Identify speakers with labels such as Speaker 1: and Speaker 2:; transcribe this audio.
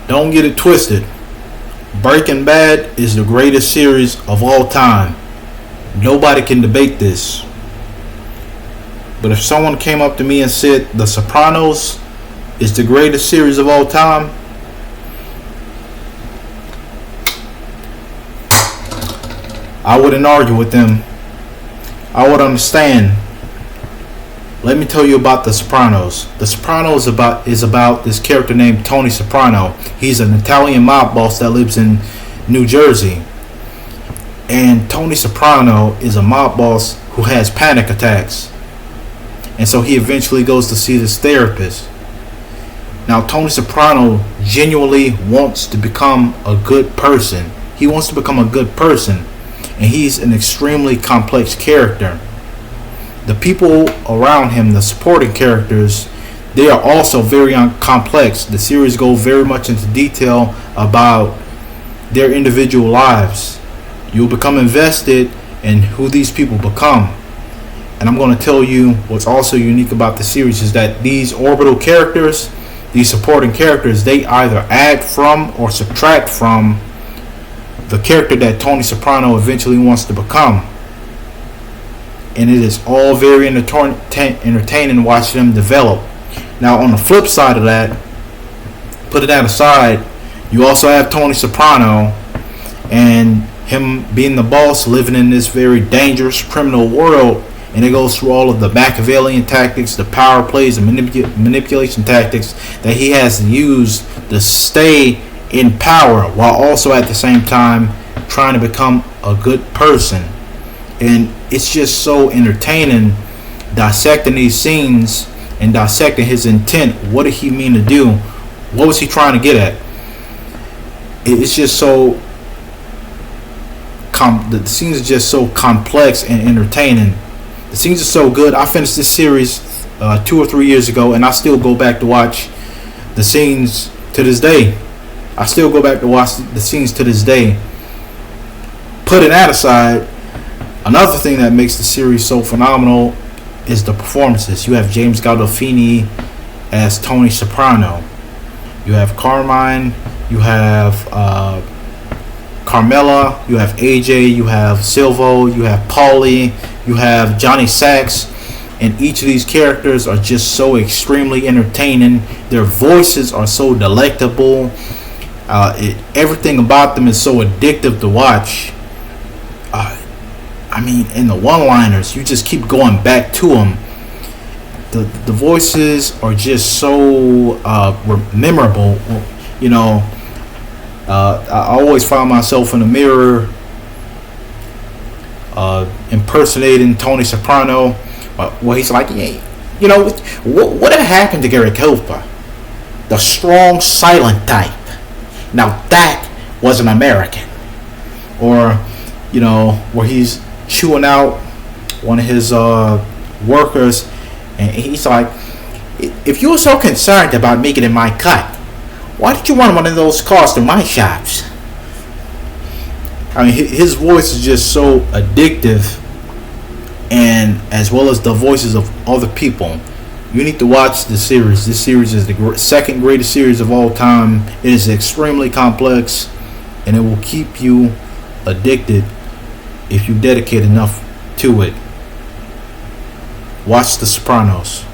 Speaker 1: Don't get it twisted. Breaking Bad is the greatest series of all time. Nobody can debate this. But if someone came up to me and said The Sopranos is the greatest series of all time, I wouldn't argue with them. I would understand. Let me tell you about The Sopranos. The Sopranos is about this character named Tony Soprano. He's an Italian mob boss that lives in New Jersey. And Tony Soprano is a mob boss who has panic attacks. And so he eventually goes to see this therapist. Now, Tony Soprano genuinely wants to become a good person. He wants to become a good person. And he's an extremely complex character. The people around him, the supporting characters, they are also very complex. The series goes very much into detail about their individual lives. You'll become invested in who these people become. And I'm going to tell you what's also unique about the series is that these orbital characters, these supporting characters, they either add from or subtract from the character that Tony Soprano eventually wants to become. And it is all very entertaining watching them develop. Now, on the flip side of that, putting that aside, you also have Tony Soprano and him being the boss, living in this very dangerous criminal world. And it goes through all of the Machiavellian tactics, the power plays, and manipulation tactics that he has to use to stay in power while also at the same time trying to become a good person. And it's just so entertaining dissecting these scenes and dissecting his intent. What did he mean to do? What was he trying to get at? It's just so the scenes are just so complex and entertaining. The scenes are so good. I finished this series 2 or 3 years ago, and I still go back to watch the scenes to this day. I still go back to watch the scenes to this day. Putting that aside, another thing that makes the series so phenomenal is the performances. You have James Gandolfini as Tony Soprano. You have Carmine. You have Carmela. You have AJ. You have Silvo. You have Paulie. You have Johnny Sacks. And each of these characters are just so extremely entertaining. Their voices are so delectable. Everything about them is so addictive to watch. In the one-liners, you just keep going back to them. The voices are just so memorable. I always find myself in the mirror impersonating Tony Soprano, where he's like, "Yeah, what happened to Gary Cooper? The strong, silent type. Now that was an American." Or, where he's chewing out one of his workers, and he's like, "If you were so concerned about making it my cut, why did you run one of those cars to my shops?" His voice is just so addictive, and as well as the voices of other people. You need to watch this series. This series is the second greatest series of all time. It is extremely complex, and it will keep you addicted if you dedicate enough to it. Watch The Sopranos.